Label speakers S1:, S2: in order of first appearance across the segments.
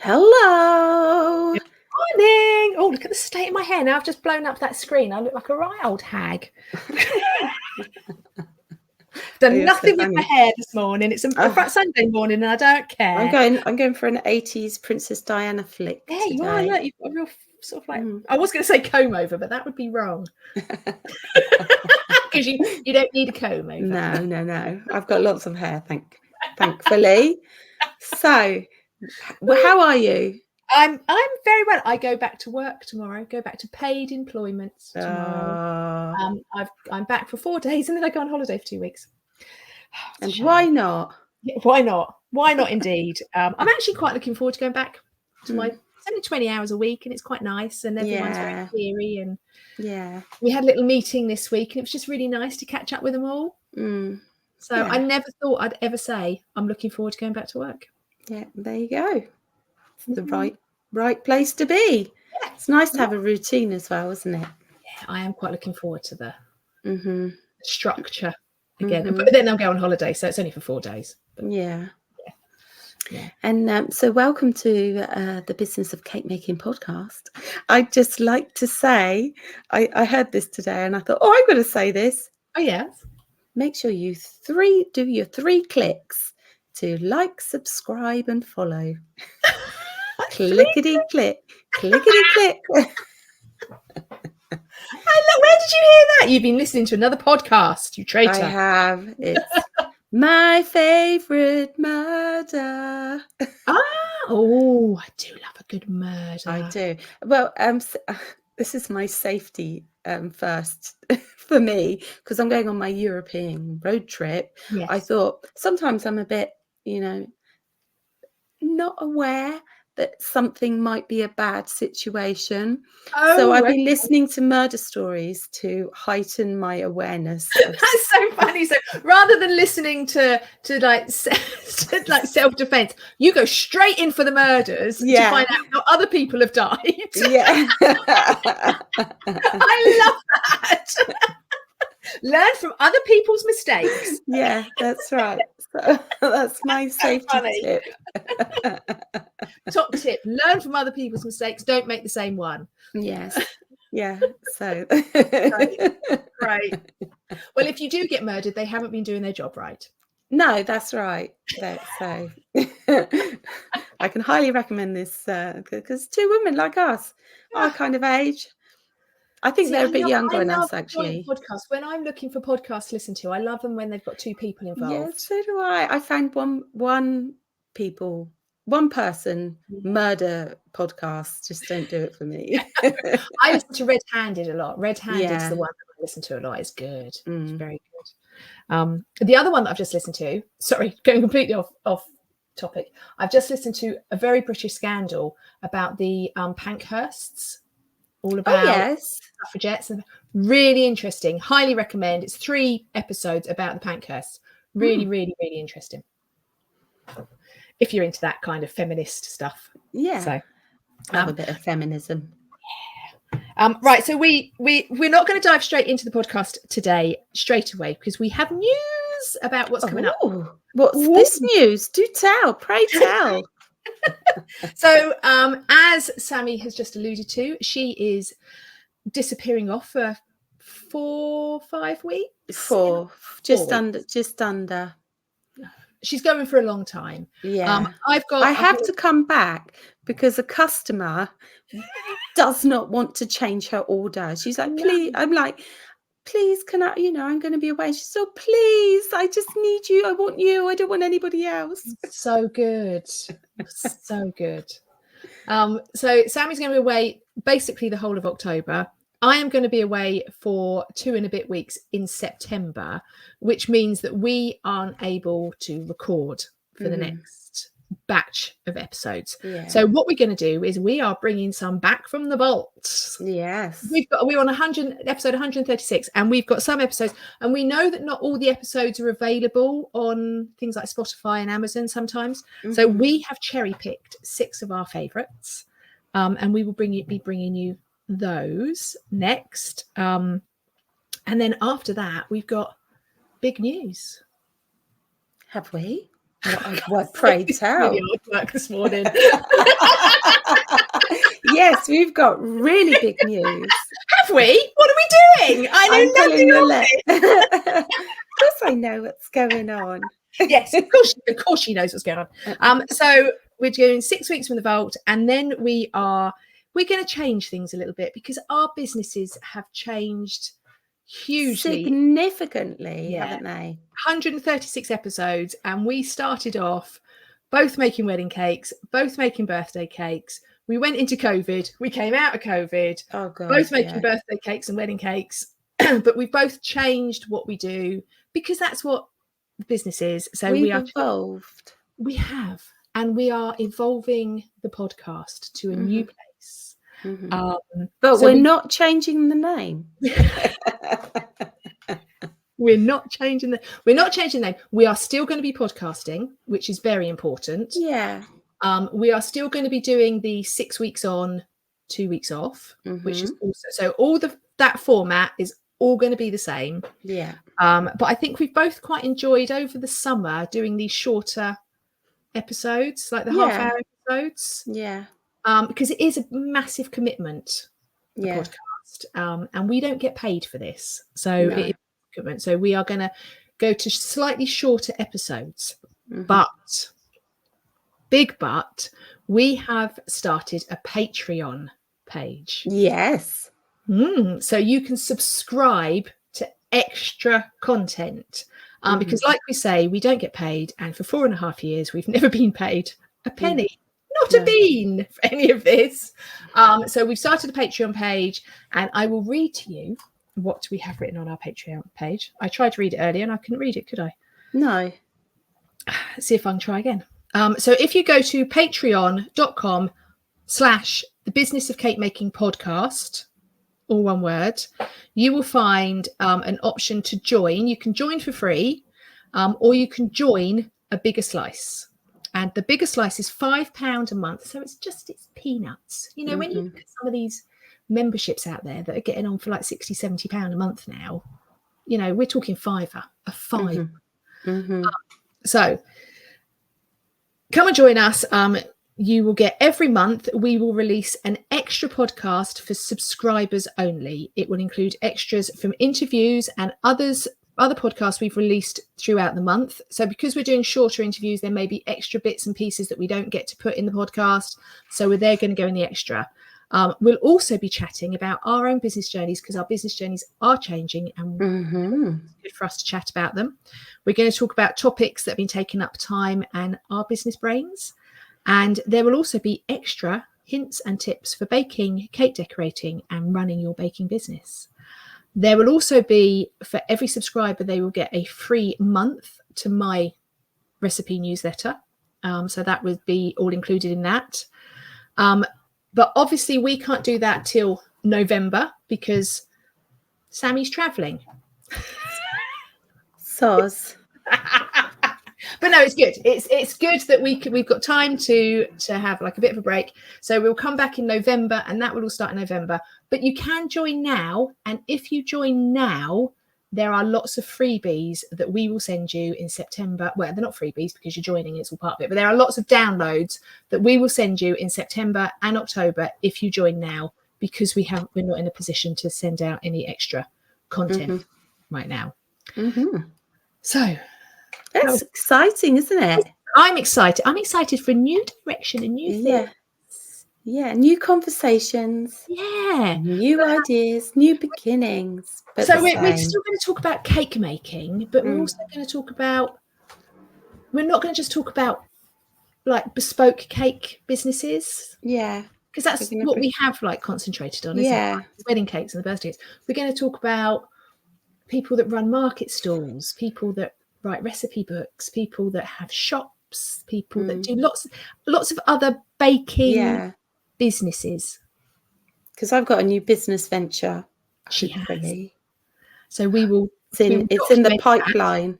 S1: Hello.
S2: Good morning. Oh, look at the state of my hair. Now I've just blown up that screen. I look like a right old hag. Done nothing with my hair this morning. It's a Sunday morning and I don't care.
S1: I'm going for an 80s Princess Diana flick
S2: Yeah,
S1: today.
S2: you are. Look, you've got a real sort of like, I was going to say comb over, but that would be wrong. Because you don't need a comb over.
S1: No. I've got lots of hair, thankfully. So, how are you?
S2: I'm very well. I go back to work tomorrow. Go back to paid employment tomorrow. I'm back for 4 days and then I go on holiday for 2 weeks.
S1: And why not?
S2: Yeah, why not? Why not indeed? I'm actually quite looking forward to going back to my. It's only 20 hours a week and it's quite nice and everyone's very cheery and we had a little meeting this week and it was just really nice to catch up with them all. I never thought I'd ever say I'm looking forward to going back to work.
S1: Yeah, there you go. It's the right place to be. Yeah. It's nice to have a routine as well, isn't it?
S2: Yeah, I am quite looking forward to the structure again. But then I'll go on holiday, so it's only for 4 days. But
S1: yeah. And so welcome to the Business of Cake Making podcast. I'd just like to say, I heard this today and I thought, I'm going to say this.
S2: Oh, yes.
S1: Make sure you do your 3 clicks to like, subscribe and follow. Clickety click, clickety click.
S2: Where did you hear that? You've been listening to another podcast, you traitor.
S1: I have. It's my favorite murder.
S2: I do love a good murder.
S1: I do. Well, this is my safety first for me because I'm going on my European road trip. Yes. I thought sometimes I'm a bit, not aware that something might be a bad situation. So I've been listening to murder stories to heighten my awareness.
S2: That's so funny. So rather than listening to like self-defense, you go straight in for the murders to find out how other people have died.
S1: Yeah.
S2: I love that. Learn from other people's mistakes.
S1: Yeah, that's right. So that's my safety tip.
S2: Top tip: learn from other people's mistakes. Don't make the same one.
S1: Yes. Yeah. So
S2: Great. Well, if you do get murdered, they haven't been doing their job right.
S1: No, that's right. So I can highly recommend this because 2 women like us, our kind of age. I think they're a bit younger than us, actually.
S2: Podcasts. When I'm looking for podcasts to listen to, I love them when they've got 2 people involved.
S1: Yeah, so do I. I found one person murder podcast. Just don't do it for me.
S2: I listen to Red Handed a lot. Red Handed is the one that I listen to a lot. It's good. It's very good. The other one that I've just listened to, sorry, going completely off topic. I've just listened to a very British scandal about the Pankhursts. All about suffragettes and really interesting. Highly recommend. It's 3 episodes about the Pankhursts. Really, really, really interesting. If you're into that kind of feminist stuff.
S1: Yeah. So have a bit of feminism.
S2: Yeah. Right. So we're not going to dive straight into the podcast today straight away because we have news about what's coming up.
S1: What's this news? Do tell. Pray tell.
S2: So as Sammy has just alluded to, she is disappearing off for 5 weeks.
S1: Just under.
S2: She's going for a long time.
S1: Yeah. I have to come back because a customer does not want to change her order. She's like, please. I'm like, please, can I, I'm going to be away. She's so, please, I just need you. I want you. I don't want anybody else.
S2: So good. So good. So Sammy's going to be away basically the whole of October. I am going to be away for 2 and a bit weeks in September, which means that we aren't able to record for the next batch of episodes. Yeah. So what we're going to do is we are bringing some back from the vault.
S1: Yes.
S2: We're on episode 136 and we've got some episodes and we know that not all the episodes are available on things like Spotify and Amazon sometimes. So we have cherry picked 6 of our favorites and we will be bringing you those next. And then after that, we've got big news.
S1: Have we? Well, pray tell.
S2: Really hard work this morning.
S1: Yes, we've got really big news.
S2: Have we? What are we doing? I know nothing of
S1: it. Of course I know what's going on.
S2: Yes, of course she knows what's going on. So we're doing 6 weeks from the vault, and then we're going to change things a little bit because our businesses have changed hugely,
S1: significantly, haven't they?
S2: 136 episodes, and we started off both making wedding cakes, both making birthday cakes. We went into COVID, we came out of COVID, both making birthday cakes and wedding cakes, but we've both changed what we do because that's what business is. So
S1: we've evolved.
S2: We have, and we are evolving the podcast to a new place.
S1: But we're not changing the name.
S2: We're not changing the name. We are still going to be podcasting, which is very important.
S1: Yeah.
S2: We are still going to be doing the 6 weeks on, 2 weeks off, which is also, so all that format is all going to be the same.
S1: Yeah.
S2: But I think we've both quite enjoyed over the summer doing these shorter episodes, like the half-hour episodes.
S1: Yeah.
S2: Because it is a massive commitment, the podcast. And we don't get paid for this. So it is a commitment. So we are going to go to slightly shorter episodes. But, we have started a Patreon page.
S1: Yes.
S2: So you can subscribe to extra content. Because like we say, we don't get paid. And for 4.5 years, we've never been paid a penny. Not a bean for any of this. So we've started a Patreon page, and I will read to you what we have written on our Patreon page. I tried to read it earlier and I couldn't read it, could I?
S1: No.
S2: Let's see if I can try again. So if you go to patreon.com/the business of cake making podcast, all one word, you will find an option to join. You can join for free, or you can join a bigger slice. And the bigger slice is £5 a month. So it's peanuts. You know, when you look at some of these memberships out there that are getting on for like £60-70 a month now, you know, we're talking a five. So come and join us. You will get every month, we will release an extra podcast for subscribers only. It will include extras from interviews and other podcasts we've released throughout the month. So because we're doing shorter interviews, there may be extra bits and pieces that we don't get to put in the podcast. So they're going to go in the extra. We'll also be chatting about our own business journeys because our business journeys are changing, and it's good for us to chat about them. We're going to talk about topics that have been taking up time and our business brains. And there will also be extra hints and tips for baking, cake decorating, and running your baking business. There will also be, for every subscriber, they will get a free month to my recipe newsletter. So that would be all included in that. But obviously we can't do that till November because Sammy's traveling.
S1: Soz.
S2: But no, it's good. It's good that we've got time to have like a bit of a break. So we'll come back in November, and that will all start in November. But you can join now, and if you join now, there are lots of freebies that we will send you in September. Well, they're not freebies because you're joining; it's all part of it. But there are lots of downloads that we will send you in September and October if you join now, because we're not in a position to send out any extra content right now. So.
S1: That's exciting, isn't it?
S2: I'm excited. I'm excited for a new direction, a new thing.
S1: Yeah, new conversations.
S2: Yeah.
S1: New ideas, new beginnings.
S2: So we're still going to talk about cake making, but we're also going to talk about, we're not going to just talk about like bespoke cake businesses.
S1: Yeah.
S2: Because that's what we have like concentrated on, isn't it? Wedding cakes and the birthdays. We're going to talk about people that run market stalls, people that write recipe books, people that have shops, people that do lots of other baking businesses.
S1: Because I've got a new business venture.
S2: She has. So we will.
S1: It's in the pipeline.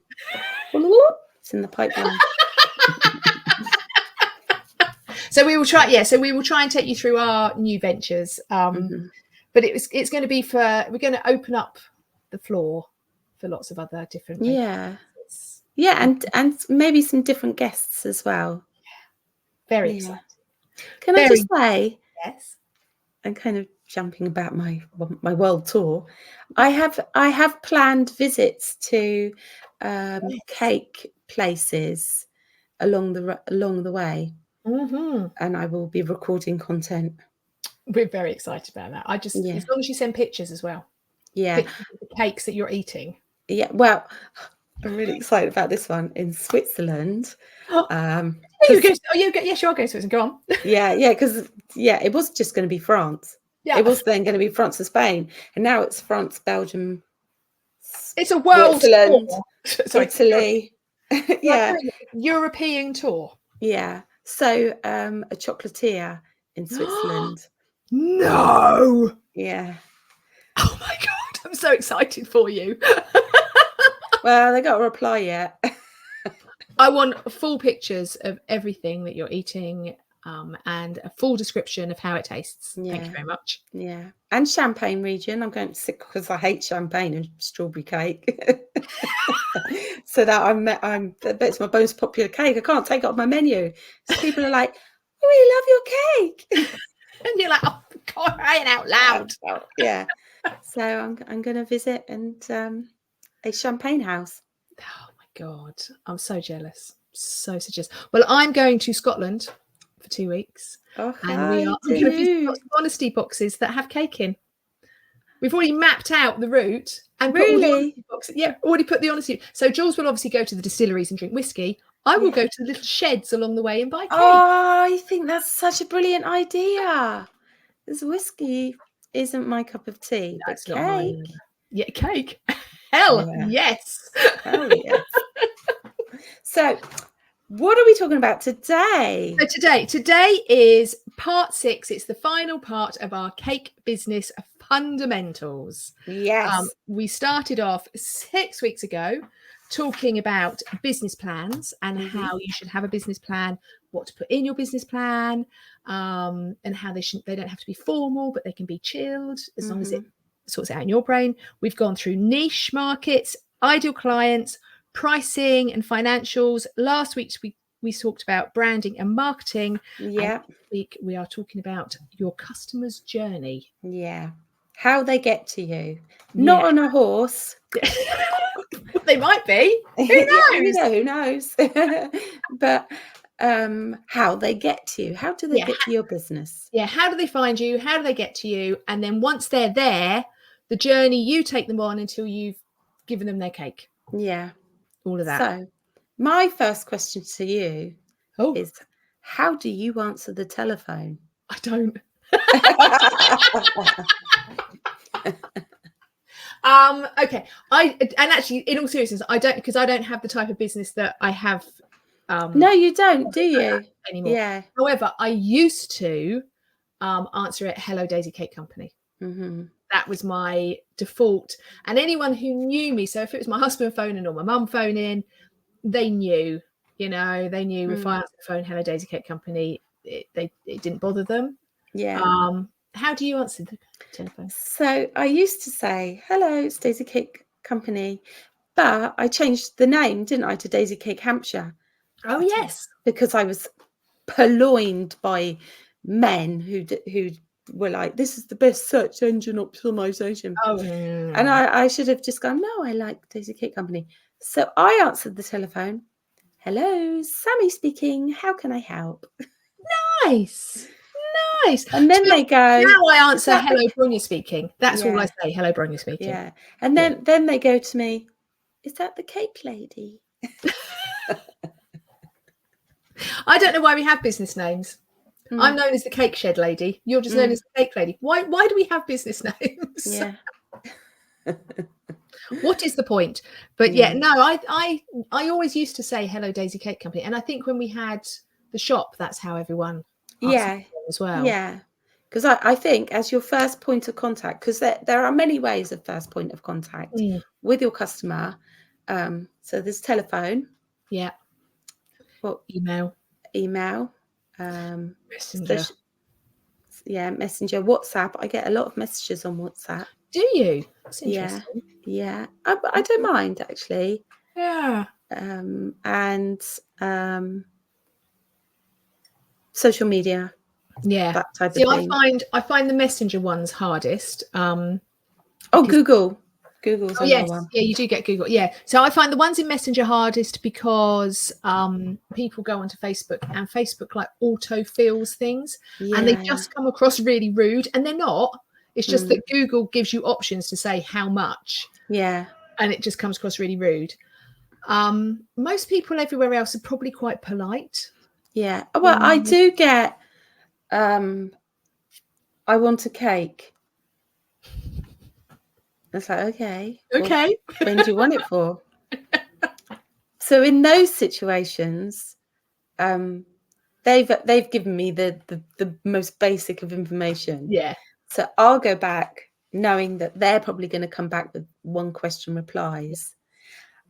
S1: It's in the pipeline.
S2: So we will try. Yeah. So we will try and take you through our new ventures. But it's going to be we're going to open up the floor for lots of other different.
S1: Yeah, and maybe some different guests as well.
S2: Very exciting.
S1: Can I just say,
S2: yes,
S1: I'm kind of jumping about my world tour. I have planned visits to cake places along the way, and I will be recording content.
S2: We're very excited about that. As long as you send pictures as well.
S1: Yeah,
S2: pictures of the cakes that you're eating.
S1: Yeah, well, I'm really excited about this one in Switzerland.
S2: Yes, you are going to Switzerland. Go on.
S1: Yeah, because it was just going to be France. Yeah. It was then going to be France and Spain, and now it's France, Belgium.
S2: It's a world
S1: Switzerland,
S2: tour.
S1: Italy. Yeah,
S2: European tour.
S1: Yeah. So a chocolatier in Switzerland.
S2: No.
S1: Yeah.
S2: Oh my God, I'm so excited for you.
S1: Well, they got a reply yet.
S2: I want full pictures of everything that you're eating, and a full description of how it tastes. Thank you very much.
S1: Yeah. And Champagne region. I'm going to sick because I hate champagne and strawberry cake. So that that's my most popular cake. I can't take it off my menu. So people are like, "Oh, we love your cake."
S2: And you're like, "Oh, God, crying out loud."
S1: Yeah. So I'm going to visit a champagne house.
S2: Oh my God, I'm so jealous. So jealous. Well, I'm going to Scotland for 2 weeks.
S1: Oh,
S2: and we are going to visit lots of honesty boxes that have cake in. We've already mapped out the route and put all the honesty boxes. Yeah, already put the honesty. So Jules will obviously go to the distilleries and drink whiskey. I will go to the little sheds along the way and buy cake.
S1: Oh, I think that's such a brilliant idea. This whiskey isn't my cup of tea, but cake. Not mine.
S2: Yeah, cake. Hell yes.
S1: Hell yes. So, what are we talking about today?
S2: So today is part 6. It's the final part of our cake business fundamentals.
S1: Yes.
S2: We started off 6 weeks ago talking about business plans and how you should have a business plan, what to put in your business plan, and how they don't have to be formal, but they can be chilled as long as it sorts it out in your brain. We've gone through niche markets, ideal clients, pricing and financials. Last week we talked about branding and marketing.
S1: Yeah.
S2: And this week we are talking about your customer's journey.
S1: Yeah. How they get to you. Not on a horse.
S2: They might be. Who knows?
S1: Who knows? But how they get to you. How do they get to your business?
S2: Yeah. How do they find you? How do they get to you? And then once they're there, the journey you take them on until you've given them their cake.
S1: Yeah.
S2: All of that.
S1: So my first question to you is, how do you answer the telephone?
S2: I don't. Okay. Actually, in all seriousness, I don't, because I don't have the type of business that I have.
S1: No, you don't, do you?
S2: Anymore. Yeah. However, I used to answer it, "Hello, Daisy Cake Company." That was my default. And anyone who knew me, so if it was my husband phoning or my mum phoning, they knew. They knew if I answered the phone, "Hello, Daisy Cake Company," it didn't bother them.
S1: Yeah.
S2: How do you answer the telephone?
S1: So I used to say, "Hello, it's Daisy Cake Company," but I changed the name, didn't I, to Daisy Cake Hampshire?
S2: Oh yes,
S1: because I was purloined by men who were like, "This is the best search engine optimization."
S2: Oh,
S1: and I should have just gone, "No, I like Daisy Cake Company." So I answered the telephone. "Hello, Sammy speaking. How can I help?"
S2: Nice.
S1: And then they go,
S2: "Now I answer, hello, Bronya speaking." That's all I say. "Hello, Bronya speaking."
S1: Yeah. And then they go to me, "Is that the cake lady?"
S2: I don't know why we have business names. I'm known as the Cake Shed Lady. You're just known as the Cake Lady. Why do we have business names?
S1: Yeah.
S2: What is the point? But no, I always used to say, "Hello, Daisy Cake Company." And I think when we had the shop, that's how everyone as well.
S1: Yeah. Because I think as your first point of contact, because there are many ways of first point of contact with your customer. So there's telephone.
S2: Yeah. Email. Messenger.
S1: Messenger, WhatsApp. I get a lot of messages on WhatsApp.
S2: Do you? That's interesting.
S1: Yeah. I don't mind, actually.
S2: Yeah.
S1: and social media.
S2: Yeah.
S1: That type
S2: See,
S1: of thing.
S2: I find the messenger ones hardest.
S1: Google. Google's another
S2: yes,
S1: one.
S2: yeah, you do get Google. Yeah. So I find the ones in Messenger hardest because people go onto Facebook and Facebook like auto fills things and they just come across really rude, and they're not. It's just that Google gives you options to say how much.
S1: Yeah.
S2: And it just comes across really rude. Most people everywhere else are probably quite polite.
S1: Yeah. Well, I do get I want a cake. It's like, okay.
S2: Okay.
S1: Well, when do you want it for? So in those situations, they've given me the most basic of information.
S2: Yeah.
S1: So I'll go back knowing that they're probably going to come back with one question replies.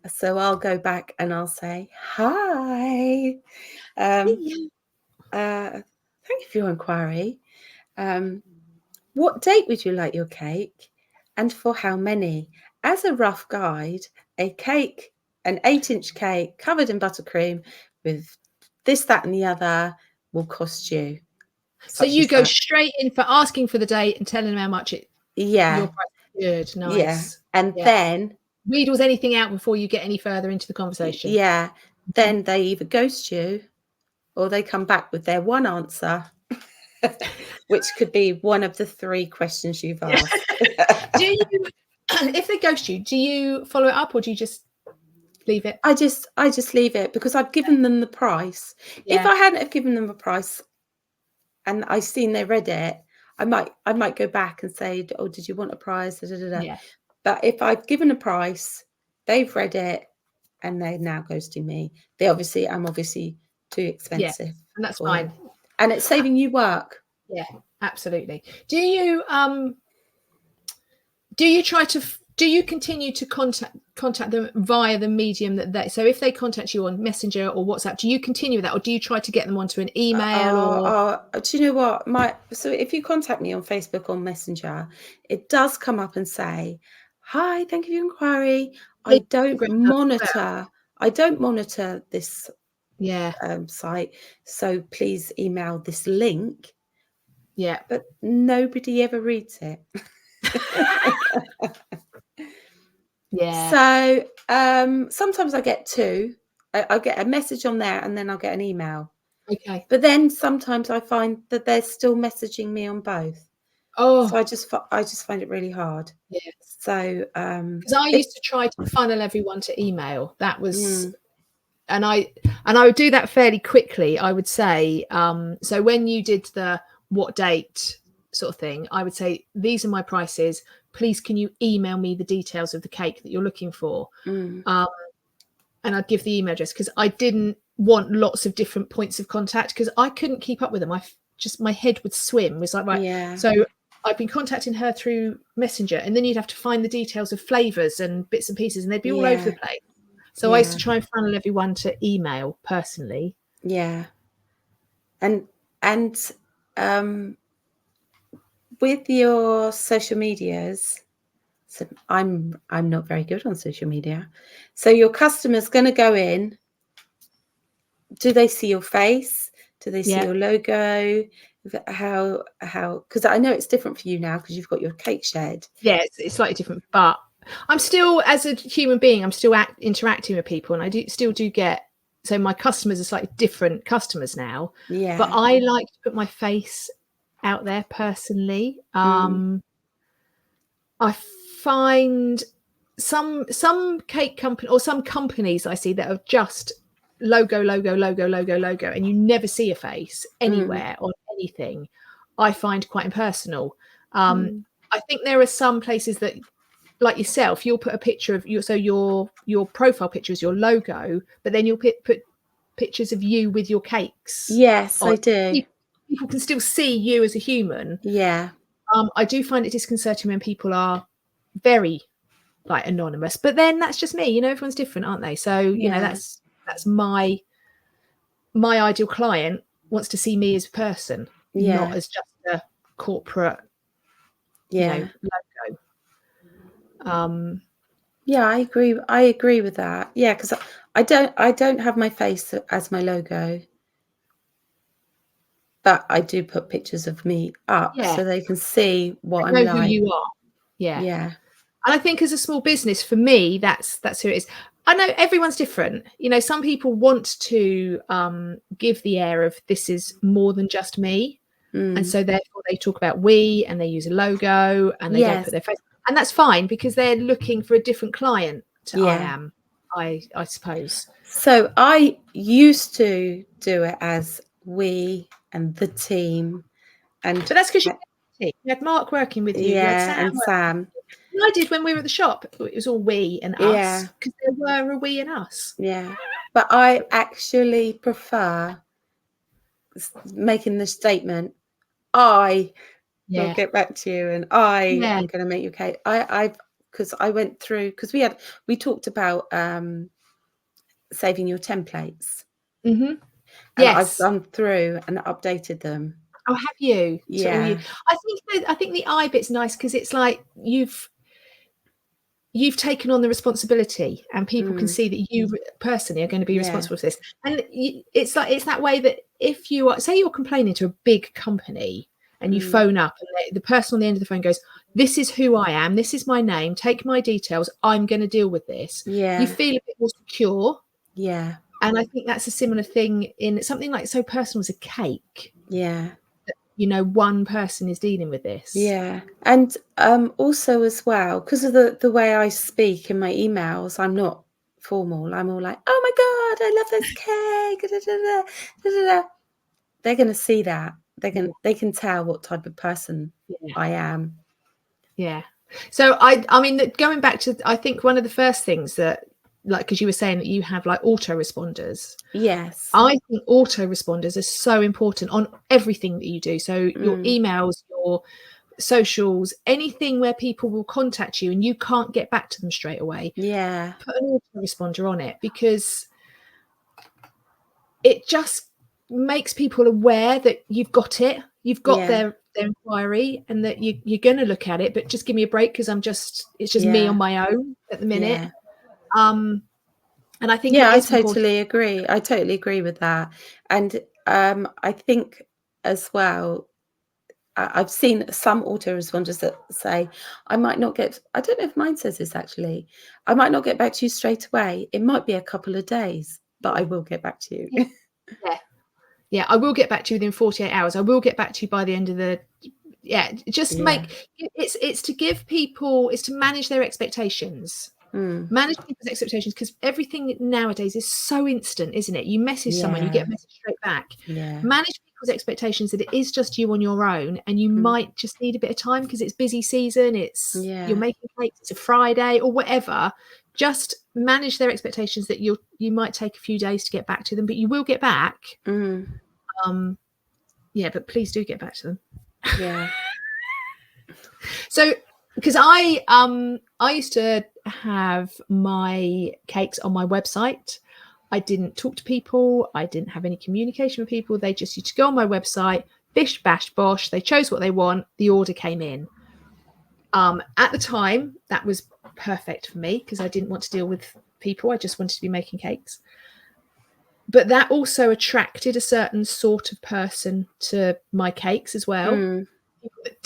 S1: So I'll go back and I'll say, hi. Thank you for your inquiry. What date would you like your cake and for how many? As a rough guide, an 8-inch cake covered in buttercream with this, that, and the other will cost you.
S2: So you go straight in for asking for the date and telling them how much it.
S1: Yeah.
S2: Your price is good. Nice.
S1: Yeah. And then
S2: wheedles anything out before you get any further into the conversation.
S1: Yeah. Then they either ghost you or they come back with their one answer, which could be one of the 3 questions you've asked.
S2: Do you, if they ghost you, do you follow it up or do you just leave it?
S1: I just leave it because I've given them the price. Yeah. If I hadn't have given them a price and I seen they read it, I might go back and say, oh, did you want a price? Da, da, da, da. Yeah. But if I've given a price, they've read it and they're now ghosting me. I'm obviously too expensive.
S2: Yeah, and that's fine.
S1: And it's saving you work.
S2: Yeah, absolutely. Do you continue to contact them via the medium that they, so if they contact you on Messenger or WhatsApp, do you continue with that or do you try to get them onto an email
S1: do you know what? So if you contact me on Facebook or Messenger, it does come up and say, hi, thank you for your inquiry. I don't monitor this site, so please email this link.
S2: Yeah.
S1: But nobody ever reads it.
S2: Yeah.
S1: So sometimes I get 2. I get a message on there and then I'll get an email.
S2: Okay.
S1: But then sometimes I find that they're still messaging me on both.
S2: Oh.
S1: So I just find it really hard.
S2: Yeah.
S1: So
S2: because I used to try to funnel everyone to email. That was and I would do that fairly quickly, I would say. So when you did the what date sort of thing, I would say, these are my prices. Please, can you email me the details of the cake that you're looking for? And I'd give the email address because I didn't want lots of different points of contact because I couldn't keep up with them. My head would swim. It was like, right. Yeah. So I've been contacting her through Messenger and then you'd have to find the details of flavors and bits and pieces and they'd be all over the place. So I used to try and funnel everyone to email personally.
S1: Yeah. And with your social medias, so I'm not very good on social media. So your customer's going to go in. Do they see your face? Do they see your logo? How? Because I know it's different for you now because you've got your cake shed.
S2: Yeah, it's slightly different, but I'm still, as a human being, I'm still interacting with people, and I still do get. So my customers are slightly different customers now.
S1: Yeah.
S2: But I like to put my face out there personally. I find some cake company or some companies I see that are just logo, and you never see a face anywhere on anything. I find quite impersonal. I think there are some places that, like yourself, you'll put a picture of your profile picture is your logo, but then you'll put pictures of you with your cakes.
S1: Yes, I do.
S2: People can still see you as a human.
S1: Yeah.
S2: I do find it disconcerting when people are very like anonymous, but then that's just me. Everyone's different, aren't they? So you know that's my ideal client wants to see me as a person, not as just a corporate logo.
S1: Yeah, I agree with that. Yeah, because I don't have my face as my logo, but I do put pictures of me up
S2: Yeah,
S1: so they can see what
S2: I
S1: I'm
S2: know who
S1: like.
S2: you are. Yeah.
S1: Yeah.
S2: And I think as a small business, for me, that's who it is. I know everyone's different. You know, some people want to give the air of this is more than just me. And so therefore they talk about we and they use a logo and they don't
S1: Yes.
S2: put their face. And that's fine because they're looking for a different client to
S1: Yeah.
S2: I suppose.
S1: So I used to do it as we and the team and
S2: But that's because you had Mark working with you. You had
S1: yeah,
S2: Sam
S1: and Sam.
S2: and I did when we were at the shop. It was all we and us
S1: Yeah.
S2: because there were a we and us.
S1: Yeah. But I actually prefer making the statement, I will
S2: Yeah.
S1: get back to you and I
S2: Yeah.
S1: am going to make you cake. Because I went through, because we talked about saving your templates.
S2: Mm-hmm.
S1: And I've
S2: Yes.
S1: gone through and updated them.
S2: Oh, have you? To all you?
S1: Yeah.
S2: I think the I bit's nice because it's like you've taken on the responsibility and people can see that you personally are going to be responsible for this. And it's that way that if you are, say you're complaining to a big company and you phone up and the person on the end of the phone goes, this is who I am, this is my name, take my details, I'm going to deal with this.
S1: Yeah.
S2: You feel a bit more secure.
S1: Yeah.
S2: And I think that's a similar thing in something like so personal as a cake.
S1: Yeah.
S2: You know, one person is dealing with this.
S1: Yeah. And also as well, because of the way I speak in my emails, I'm not formal. I'm all like, oh my God, I love this cake. Da, da, da, da, da, da. They're going to see that. They can tell what type of person I am.
S2: Yeah. So I mean, going back to, I think one of the first things that, like, because you were saying that you have like autoresponders.
S1: Yes.
S2: I think autoresponders are so important on everything that you do. So your emails, your socials, anything where people will contact you and you can't get back to them straight away.
S1: Yeah.
S2: Put an autoresponder on it because it just makes people aware that you've got it. You've got their inquiry and that you're going to look at it, but just give me a break because it's just me on my own at the minute. And I think it is important.
S1: I totally agree with that. And I think as well, I've seen some autoresponders that say, I might not get, I don't know if mine says this actually, I might not get back to you straight away. It might be a couple of days, but I will get back to you.
S2: Yeah, I will get back to you within 48 hours. I will get back to you by the end of the, it's to give people, it's to manage their expectations. Manage people's expectations because everything nowadays is so instant, isn't it? You message someone, you get a message straight back. Manage people's expectations that it is just you on your own and you might just need a bit of time because it's busy season, you're making cakes, it's a Friday or whatever. Just manage their expectations that you might take a few days to get back to them, but you will get back. But please do get back to them. So because I used to have my cakes on my website. I didn't talk to people. I didn't have any communication with people. They just used to go on my website, bish, bash, bosh. They chose what they want. The order came in. At the time, that was perfect for me because I didn't want to deal with people. I just wanted to be making cakes. But that also attracted a certain sort of person to my cakes as well.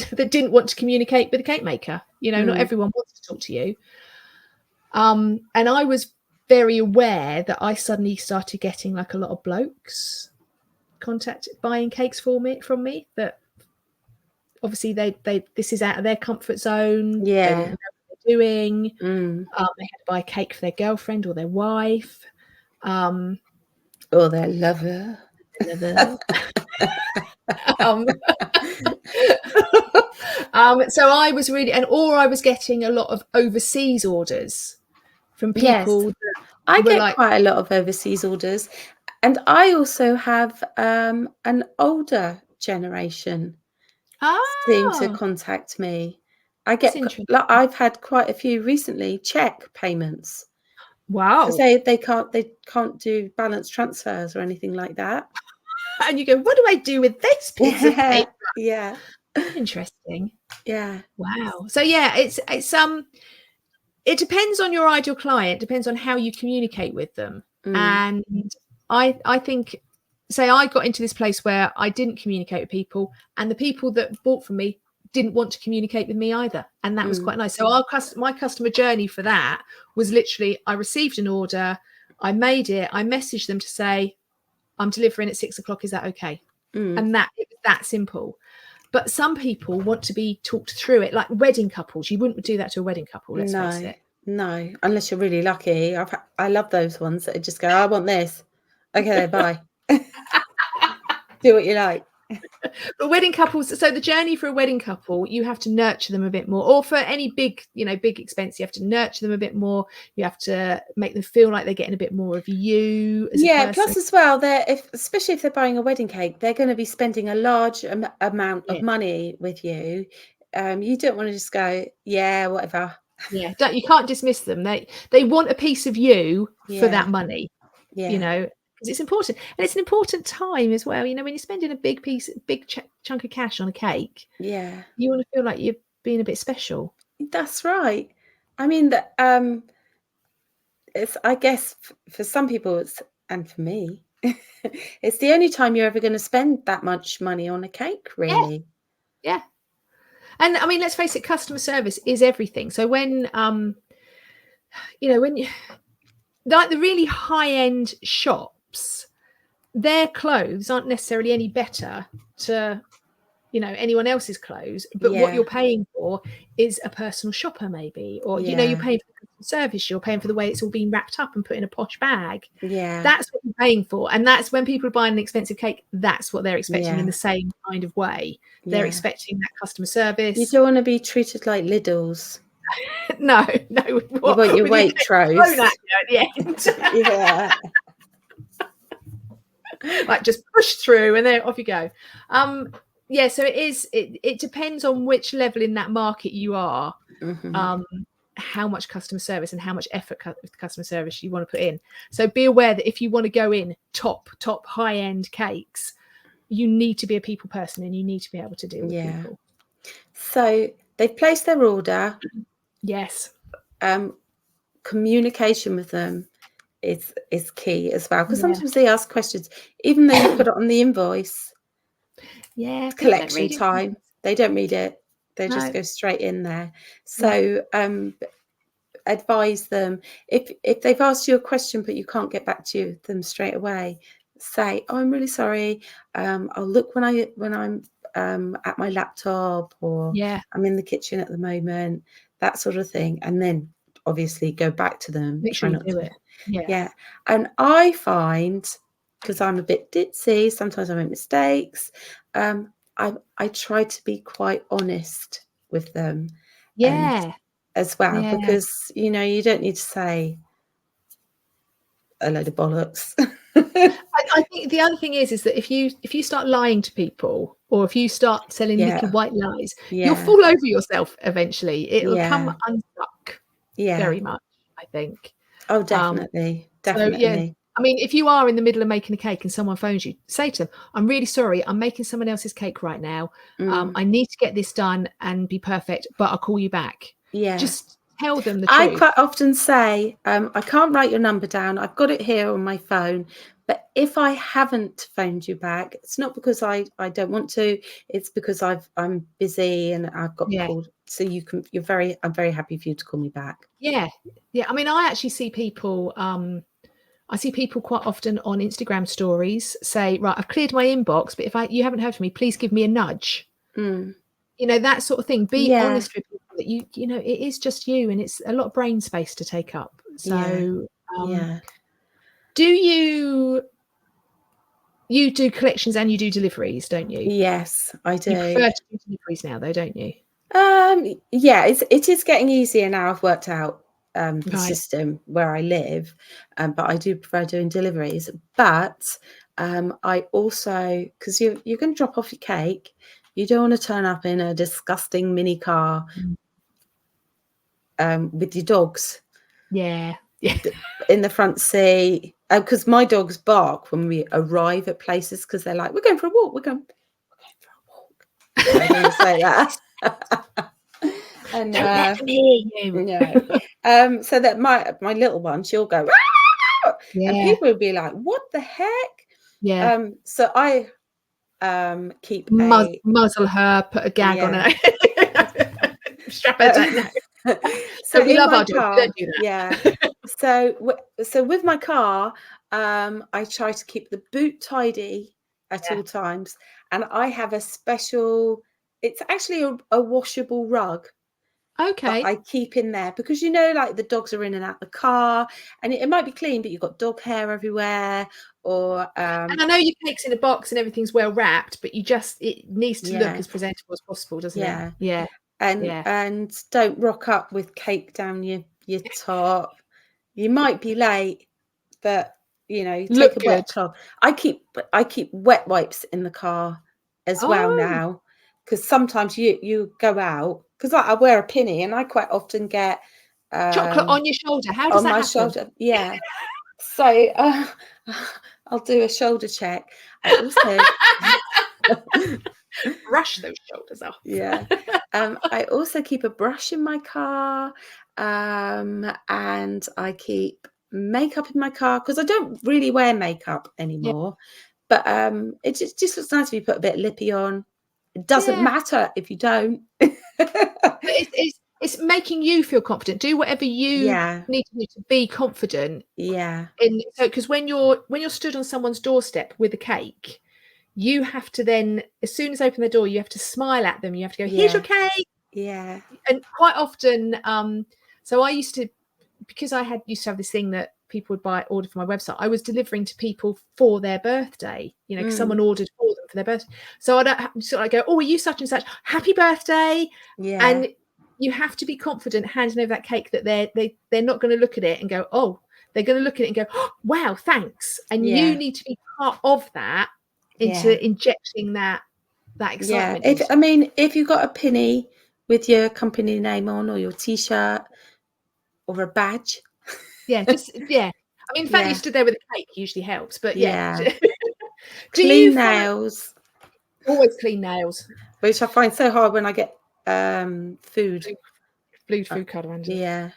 S2: That didn't want to communicate with a cake maker. You know, not everyone wants to talk to you. And I was very aware that I suddenly started getting like a lot of blokes buying cakes from me that obviously they this is out of their comfort zone. They didn't know what they're doing. They had to buy a cake for their girlfriend or their wife.
S1: Or their lover.
S2: So I was really, or I was getting a lot of overseas orders from people.
S1: Yes, I get quite a lot of overseas orders, and I also have an older generation seem to contact me. I've had quite a few recently check payments.
S2: Wow!
S1: Because they can't do balance transfers or anything like that.
S2: And you go, what do I do with this piece of paper?
S1: Yeah.
S2: Interesting.
S1: Yeah.
S2: Wow. So yeah, it's It depends on your ideal client, depends on how you communicate with them. And I think, say I got into this place where I didn't communicate with people, and the people that bought from me didn't want to communicate with me either. And that was quite nice. So my customer journey for that was literally, I received an order, I made it, I messaged them to say, I'm delivering at 6 o'clock, is that okay? And it was that simple. But some people want to be talked through it, like wedding couples. You wouldn't do that to a wedding couple, let's face it.
S1: No, unless you're really lucky. I love those ones that just go, I want this. Okay, bye. Do what you like.
S2: But wedding couples, so the journey for a wedding couple, you have to nurture them a bit more. Or for any big expense, you have to nurture them a bit more. You have to make them feel like they're getting a bit more of you as a person.
S1: Plus as well, especially if they're buying a wedding cake, they're going to be spending a large amount of money with you. You don't want to just go, yeah, whatever.
S2: Yeah, you can't dismiss them. They want a piece of you for that money. Because it's important, and it's an important time as well. When you're spending a big chunk of cash on a cake, you want to feel like you're being a bit special.
S1: That's right. I mean, it's, I guess for some people, and for me, it's the only time you're ever going to spend that much money on a cake, really.
S2: Yeah. And I mean, let's face it, customer service is everything. So when when you, like the really high-end shops, their clothes aren't necessarily any better to anyone else's clothes, but what you're paying for is a personal shopper, maybe, or you're paying for customer service, you're paying for the way it's all being wrapped up and put in a posh bag. That's what you're paying for. And that's when people are buying an expensive cake, that's what they're expecting in the same kind of way. They're expecting that customer service.
S1: You don't want to be treated like Lidl's.
S2: No.
S1: You want your Waitrose
S2: at the end. Like just push through and then off you go. So it depends on which level in that market you are, how much customer service and how much effort customer service you want to put in. So be aware that if you want to go in top high-end cakes, you need to be a people person and you need to be able to deal with people. So
S1: they've placed their order.
S2: Yes.
S1: Communication with them is key as well, because sometimes they ask questions, even though you put it on the invoice. Collection time, they don't read it, they just go straight in there. So advise them if they've asked you a question but you can't get back to them straight away, say, oh, I'm really sorry, I'll look when I'm at my laptop, or I'm in the kitchen at the moment, that sort of thing, and then obviously go back to them.
S2: Make sure you do it.
S1: And I find, because I'm a bit ditzy, sometimes I make mistakes, I try to be quite honest with them as well, because you don't need to say a load of bollocks.
S2: I think the other thing is that if you start lying to people, or if you start selling little white lies, you'll fall over yourself eventually. It'll come unstuck very much, I think.
S1: Oh, definitely.
S2: So, I mean, if you are in the middle of making a cake and someone phones you, say to them, I'm really sorry, I'm making someone else's cake right now. I need to get this done and be perfect, but I'll call you back. Just tell them the truth.
S1: I quite often say, I can't write your number down. I've got it here on my phone. But if I haven't phoned you back, it's not because I don't want to. It's because I'm busy and I've got called. So I'm very happy for you to call me back.
S2: Yeah. I mean, I actually see people. I see people quite often on Instagram stories say, right, I've cleared my inbox, but if you haven't heard from me, please give me a nudge. That sort of thing. Be honest with people that it is just you, and it's a lot of brain space to take up. So do you do collections and you do deliveries, don't you?
S1: Yes, I do.
S2: You prefer to do deliveries now, though, don't you?
S1: It is getting easier now. I've worked out the system where I live, but I do prefer doing deliveries. But I also, because you're going to drop off your cake, you don't want to turn up in a disgusting mini car with your dogs in the front seat, because my dogs bark when we arrive at places, because they're like, we're going for a walk, we're going for a walk. I don't say that. And
S2: don't let them hear you.
S1: no. So that my little one, she'll go, and people will be like, "What the heck?"
S2: Yeah.
S1: So I keep
S2: muzzle her, put a gag on her, strap her down.
S1: So
S2: we
S1: in
S2: love
S1: my
S2: our dogs,
S1: car,
S2: don't do that.
S1: So with my car, I try to keep the boot tidy at all times, and I have a special. It's actually a washable rug that
S2: Okay.
S1: I keep in there because like the dogs are in and out the car, and it might be clean, but you've got dog hair everywhere. Or
S2: and I know your cake's in a box and everything's well wrapped, but it needs to look as presentable as possible, doesn't it? Yeah.
S1: And don't rock up with cake down your top. You might be late, but you
S2: Look
S1: take a
S2: good.
S1: wet cloth. I keep wet wipes in the car as well now, because sometimes you go out, because I wear a pinny and I quite often get
S2: chocolate on your shoulder. How does
S1: on
S2: that
S1: my
S2: happen?
S1: shoulder. Yeah. So I'll do a shoulder check. I also
S2: brush those shoulders off.
S1: Yeah. I also keep a brush in my car, and I keep makeup in my car because I don't really wear makeup anymore. But it just looks nice if you put a bit of lippy on. It doesn't matter if you don't.
S2: But it's making you feel confident. Do whatever you need to do to be confident.
S1: Yeah.
S2: So because when you're stood on someone's doorstep with a cake, you have to then, as soon as they open the door, you have to smile at them. You have to go, here's your cake.
S1: Yeah.
S2: And quite often, so I used to, because I used to have this thing that people would order for my website, I was delivering to people for their birthday, because someone ordered for them for their birthday. So I go, oh, are you such and such? Happy birthday.
S1: Yeah.
S2: And you have to be confident handing over that cake that they're not going to look at it and go, oh, they're going to look at it and go, oh, wow, thanks. And you need to be part of that into injecting that excitement.
S1: Yeah. If you've got a pinny with your company name on, or your T-shirt, or a badge.
S2: I mean, the fact that you stood there with a cake usually helps, but
S1: Clean nails.
S2: Always clean nails.
S1: Which I find so hard when I get food.
S2: Blue food colour under.
S1: Yeah.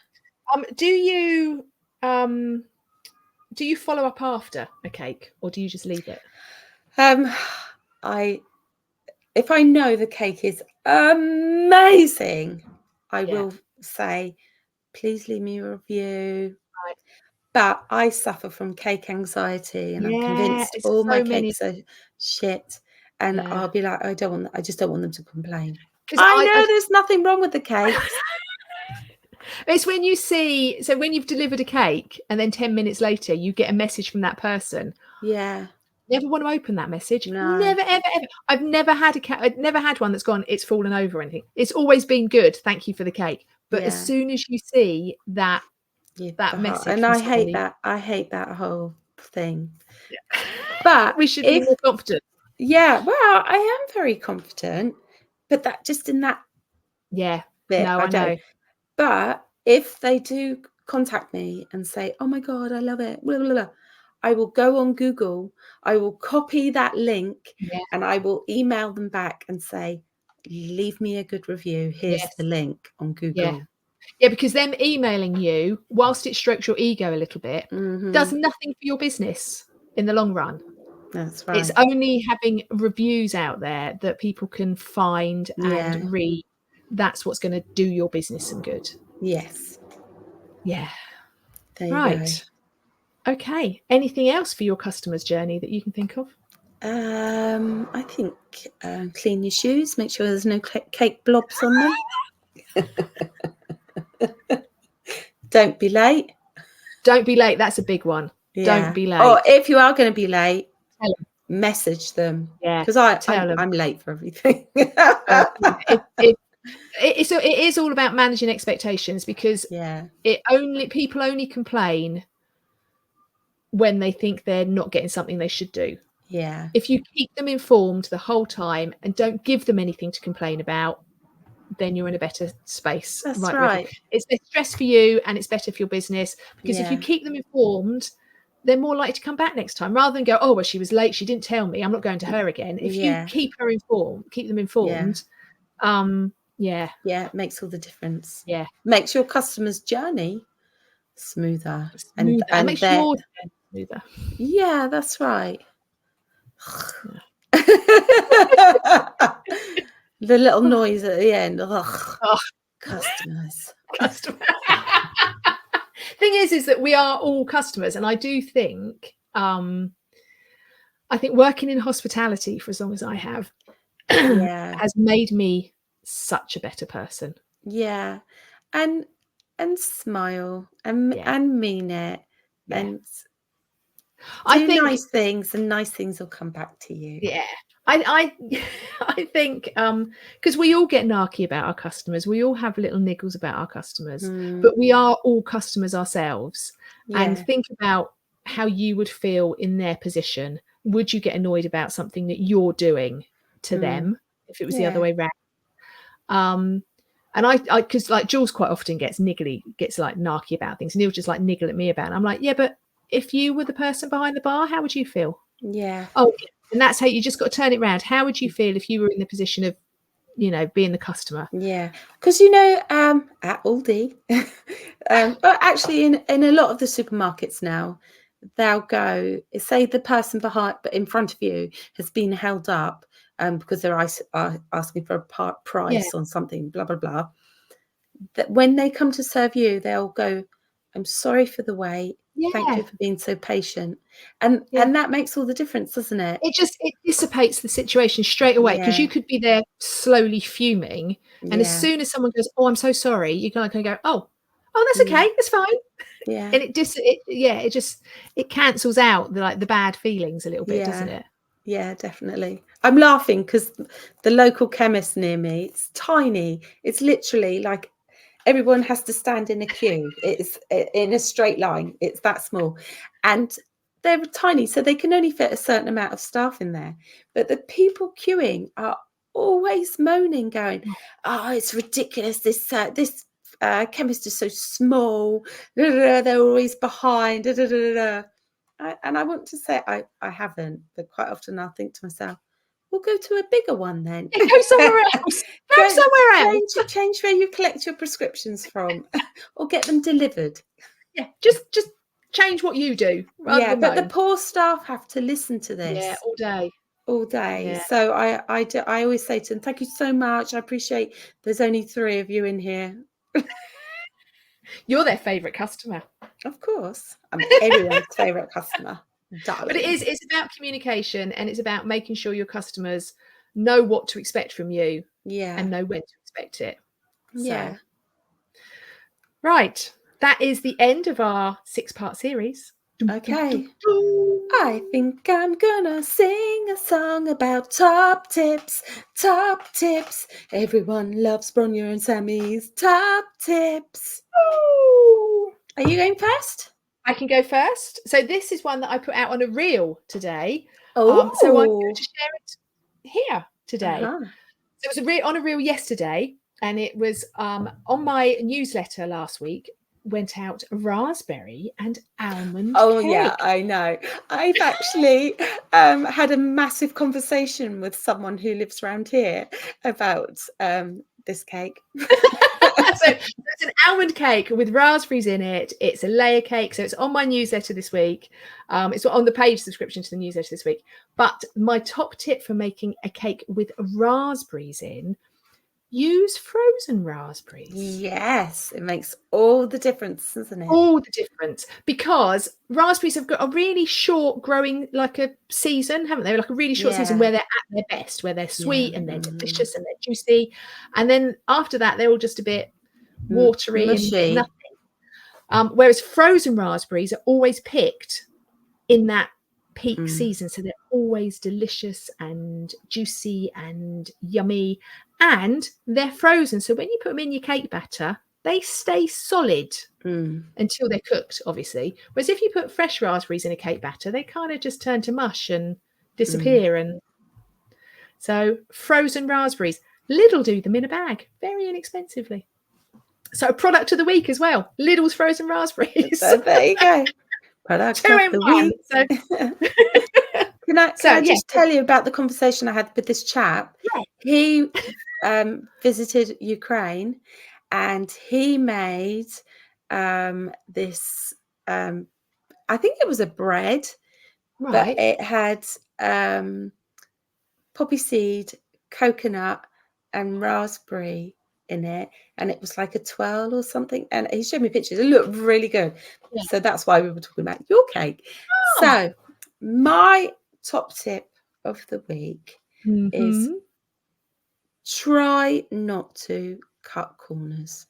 S2: Do you follow up after a cake, or do you just leave it?
S1: If I know the cake is amazing, I will say, please leave me a review.
S2: Right.
S1: But I suffer from cake anxiety, and I'm convinced all my cakes are shit. And I'll be like, I just don't want them to complain. I know there's nothing wrong with the cakes.
S2: It's when you see, so when you've delivered a cake and then 10 minutes later you get a message from that person.
S1: Yeah.
S2: Never want to open that message.
S1: No.
S2: Never, ever, ever. I've never had one that's gone, it's fallen over or anything. It's always been good. Thank you for the cake. But as soon as you see that message,
S1: and I hate that. I hate that whole thing.
S2: Yeah.
S1: But
S2: we should be more confident.
S1: Yeah, well, I am very confident, but that just in that
S2: bit,
S1: no, I don't. But if they do contact me and say, oh my God, I love it, blah, blah, blah, I will go on Google, I will copy that link, and I will email them back and say, leave me a good review. Here's the link on Google.
S2: Yeah, because them emailing you, whilst it strokes your ego a little bit, does nothing for your business in the long run.
S1: That's right.
S2: It's only having reviews out there that people can find and read. That's what's going to do your business some good.
S1: Yes.
S2: Yeah.
S1: There you go.
S2: Okay. Anything else for your customer's journey that you can think of?
S1: I think clean your shoes. Make sure there's no cake blobs on them. Don't be late.
S2: Don't be late. That's a big one.
S1: Yeah.
S2: Don't be late.
S1: Or if you are going to be late, message them.
S2: Yeah.
S1: Because I'm late for everything.
S2: It is all about managing expectations, because people only complain when they think they're not getting something they should do.
S1: Yeah.
S2: If you keep them informed the whole time and don't give them anything to complain about, then you're in a better space.
S1: That's right.
S2: It's less stress for you and it's better for your business, because if you keep them informed, they're more likely to come back next time, rather than go, oh, well, she was late, she didn't tell me, I'm not going to her again. If you keep them informed, Yeah.
S1: Yeah, it makes all the difference.
S2: Yeah.
S1: Makes your customer's journey smoother.
S2: And makes your journey smoother.
S1: Yeah, that's right.
S2: Yeah.
S1: The little noise at the end. Ugh.
S2: Oh.
S1: Customers.
S2: Thing is that we are all customers, and I do think working in hospitality for as long as I have has made me such a better person.
S1: Yeah. And smile and mean it.
S2: Yeah.
S1: And
S2: I
S1: do
S2: think
S1: nice things, and nice things will come back to you.
S2: Yeah. I think because we all get narky about our customers, we all have little niggles about our customers, but we are all customers ourselves. And think about how you would feel in their position. Would you get annoyed about something that you're doing to them if it was the other way around? And I because like Jules quite often gets like narky about things, and he'll just like niggle at me about it. I'm like, yeah, but if you were the person behind the bar, how would you feel?
S1: Yeah.
S2: Oh, and that's how you just got to turn it around. How would you feel if you were in the position of, being the customer?
S1: Yeah, because at Aldi, but actually in a lot of the supermarkets now, they'll go, say the person in front of you has been held up because they're asking for a price on something, blah blah blah. That when they come to serve you, they'll go, "I'm sorry for the wait. Thank you for being so patient," and that makes all the difference, doesn't it?
S2: It dissipates the situation straight away, because you could be there slowly fuming, and as soon as someone goes, "Oh, I'm so sorry," you can go, "Oh, that's okay, that's fine."
S1: Yeah,
S2: and it cancels out the bad feelings a little bit, doesn't it?
S1: Yeah, definitely. I'm laughing because the local chemist near me, it's tiny. It's literally like everyone has to stand in a queue. It's in a straight line. It's that small. And they're tiny, so they can only fit a certain amount of staff in there. But the people queuing are always moaning, going, "Oh, it's ridiculous. This chemist is so small. They're always behind." And I want to say I haven't, but quite often I'll think to myself, we'll go to a bigger one then.
S2: Go somewhere else. Go somewhere else.
S1: Change where you collect your prescriptions from, or get them delivered.
S2: Yeah, just change what you do.
S1: Yeah, but the poor staff have to listen to this.
S2: Yeah, all day.
S1: Yeah. So I always say to them, "Thank you so much. I appreciate. There's only 3 of you in here."
S2: You're their favourite customer.
S1: Of course, I'm everyone's favourite customer. Darling.
S2: But it's about communication, and it's about making sure your customers know what to expect from you, and know when to expect it.
S1: Yeah.
S2: Right. That is the end of our 6-part series.
S1: Okay. I think I'm gonna sing a song about top tips. Top tips. Everyone loves Bronya and Sammy's top tips.
S2: Ooh.
S1: Are you going first?
S2: I can go first. So this is one that I put out on a reel today.
S1: Oh.
S2: So I'm going to share it here today.
S1: Uh-huh.
S2: So it was on a reel yesterday, and it was on my newsletter last week. Went out raspberry and almond cake.
S1: Yeah, I know. I've actually had a massive conversation with someone who lives around here about this cake.
S2: So it's an almond cake with raspberries in it. It's a layer cake. So it's on my newsletter this week. It's on the page subscription to the newsletter this week. But my top tip for making a cake with raspberries in: use frozen raspberries.
S1: Yes, it makes all the difference, doesn't it?
S2: All the difference, because raspberries have got a really short growing season, haven't they? Like a really short season where they're at their best, where they're sweet and they're delicious and they're juicy. And then after that, they're all just a bit watery
S1: mushy.
S2: And nothing. Whereas frozen raspberries are always picked in that peak season, so they're always delicious and juicy and yummy, and they're frozen, so when you put them in your cake batter, they stay solid until they're cooked, obviously. Whereas if you put fresh raspberries in a cake batter, they kind of just turn to mush and disappear. And so frozen raspberries, Lidl do them in a bag very inexpensively. So product of the week as well, Lidl's frozen raspberries.
S1: So there you go. Product
S2: 2
S1: of
S2: in
S1: the
S2: 1.
S1: week.
S2: So
S1: Can I just tell you about the conversation I had with this chap?
S2: Yeah.
S1: He visited Ukraine, and he made this. I think it was a bread, but it had poppy seed, coconut, and raspberry in it, and it was like a twirl or something. And he showed me pictures. It looked really good. Yeah. So that's why we were talking about your cake. Oh. So my top tip of the week is try not to cut corners,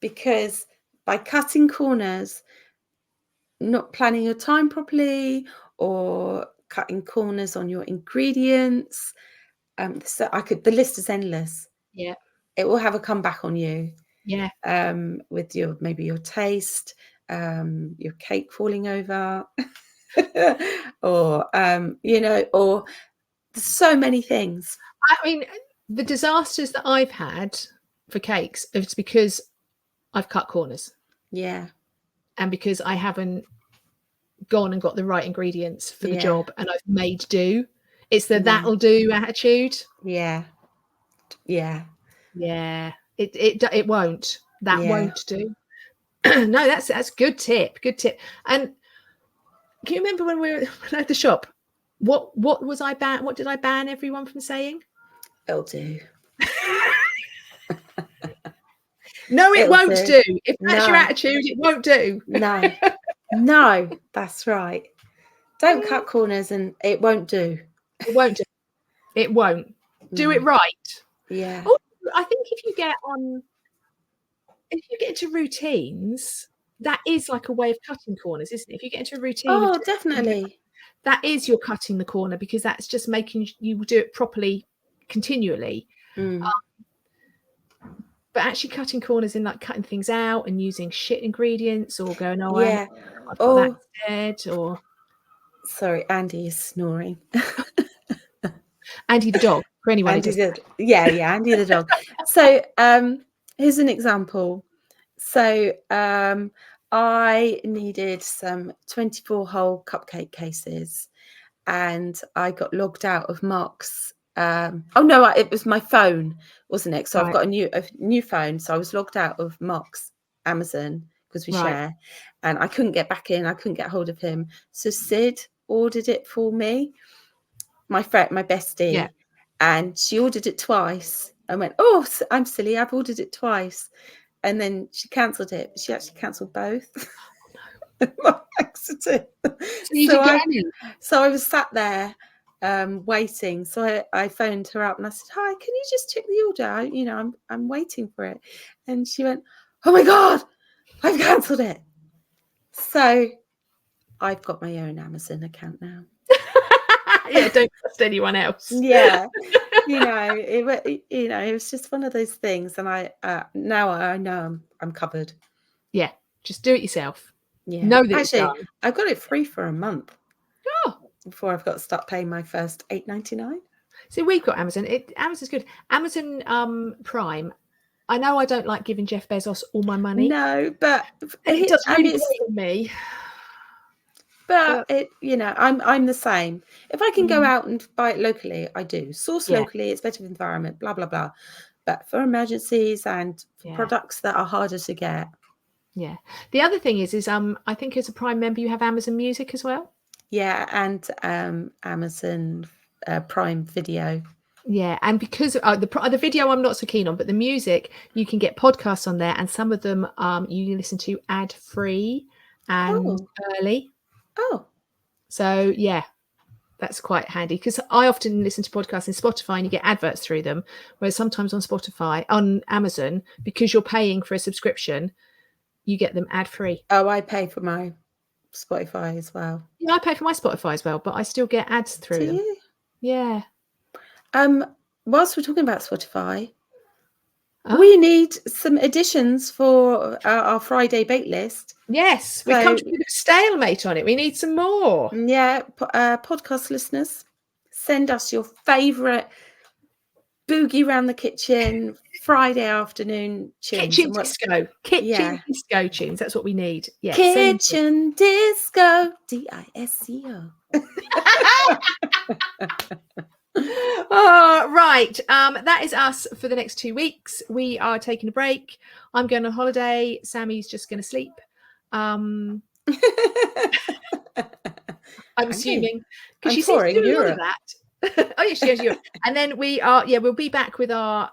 S1: because by cutting corners, not planning your time properly or cutting corners on your ingredients, so the list is endless.
S2: Yeah,
S1: it will have a comeback on you.
S2: Yeah.
S1: With maybe your taste, your cake falling over, or or there's so many things.
S2: I mean, the disasters that I've had for cakes, it's because I've cut corners.
S1: Yeah.
S2: And because I haven't gone and got the right ingredients for the job, and I've made do. It's the that'll do attitude.
S1: Yeah. Yeah.
S2: Yeah. It won't. That won't do. No, that's good tip. Good tip. And can you remember when we were at the shop? What was I ban? What did I ban everyone from saying?
S1: It'll do.
S2: No, it won't do. If that's your attitude, it won't do.
S1: No, that's right. Don't cut corners, and it won't do.
S2: It won't do. It won't. Do it right.
S1: Yeah.
S2: Oh, I think if you get into routines, that is like a way of cutting corners, isn't it? If you get into a routine,
S1: oh, definitely,
S2: that is you're cutting the corner, because that's just making you do it properly, continually. But actually cutting corners in like cutting things out and using shit ingredients, or going, I've got that instead, or
S1: sorry, Andy is snoring.
S2: Andy the dog, for anyone.
S1: Andy Andy the dog. So here's an example. So I needed some 24-hole cupcake cases, and I got logged out of Mark's. It was my phone, wasn't it? So I've got a new phone, so I was logged out of Mark's Amazon, because we share, and I couldn't get back in. I couldn't get hold of him. So Sid ordered it for me, my friend, my bestie, and she ordered it twice. I went, oh, I'm silly, I've ordered it twice. And then she cancelled it. She actually cancelled both. By accident. So I was sat there waiting. So I phoned her up and I said, hi, can you just check the order? I'm waiting for it. And she went, oh my God, I've cancelled it. So I've got my own Amazon account now.
S2: Don't trust anyone else.
S1: It was just one of those things, and I now I know I'm covered.
S2: Yeah, just do it yourself. Know that
S1: actually I got it free for a month. Before I've got to start paying my first $8.99.
S2: So we've got Amazon. Amazon's good. Amazon Prime. I know I don't like giving Jeff Bezos all my money.
S1: No, but
S2: it does really great me.
S1: But I'm the same. If I can go out and buy it locally, I do. Source locally, it's better for the environment, blah, blah, blah. But for emergencies and products that are harder to get.
S2: Yeah. The other thing is I think as a Prime member, you have Amazon Music as well.
S1: Yeah, and Amazon Prime Video.
S2: Yeah, and because the video I'm not so keen on, but the music, you can get podcasts on there, and some of them you can listen to ad-free and early.
S1: Oh.
S2: So, that's quite handy, because I often listen to podcasts in Spotify and you get adverts through them, whereas sometimes on Amazon, because you're paying for a subscription, you get them ad-free.
S1: Oh, I pay for my Spotify as well.
S2: Yeah, I pay for my Spotify as well, but I still get ads through them.
S1: You?
S2: Yeah.
S1: Whilst we're talking about Spotify, we need some additions for our Friday bake list.
S2: Yes, we've come to a bit of a stalemate on it. We need some more.
S1: Yeah, podcast listeners, send us your favourite boogie around the kitchen, Friday afternoon tunes.
S2: Kitchen disco. Kitchen disco tunes. That's what we need. Yeah.
S1: Kitchen disco. DISCO.
S2: Right. That is us for the next 2 weeks. We are taking a break. I'm going on holiday. Sammy's just going to sleep. I'm assuming because she seems to do a lot of that. Oh yeah, she has Europe. And then we'll be back with our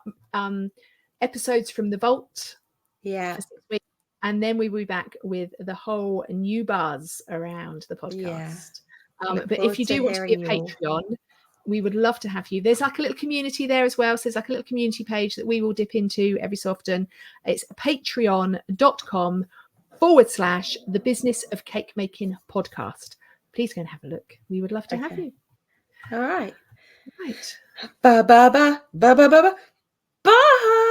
S2: episodes from the vault.
S1: Yeah.
S2: For 6 weeks. And then we will be back with the whole new buzz around the podcast. But if you do want to be a Patreon, we would love to have you. There's like a little community there as well. So there's like a little community page that we will dip into every so often. It's patreon.com/the business of cake making podcast. Please go and have a look. We would love to have you.
S1: All right.
S2: Right.
S1: Bye.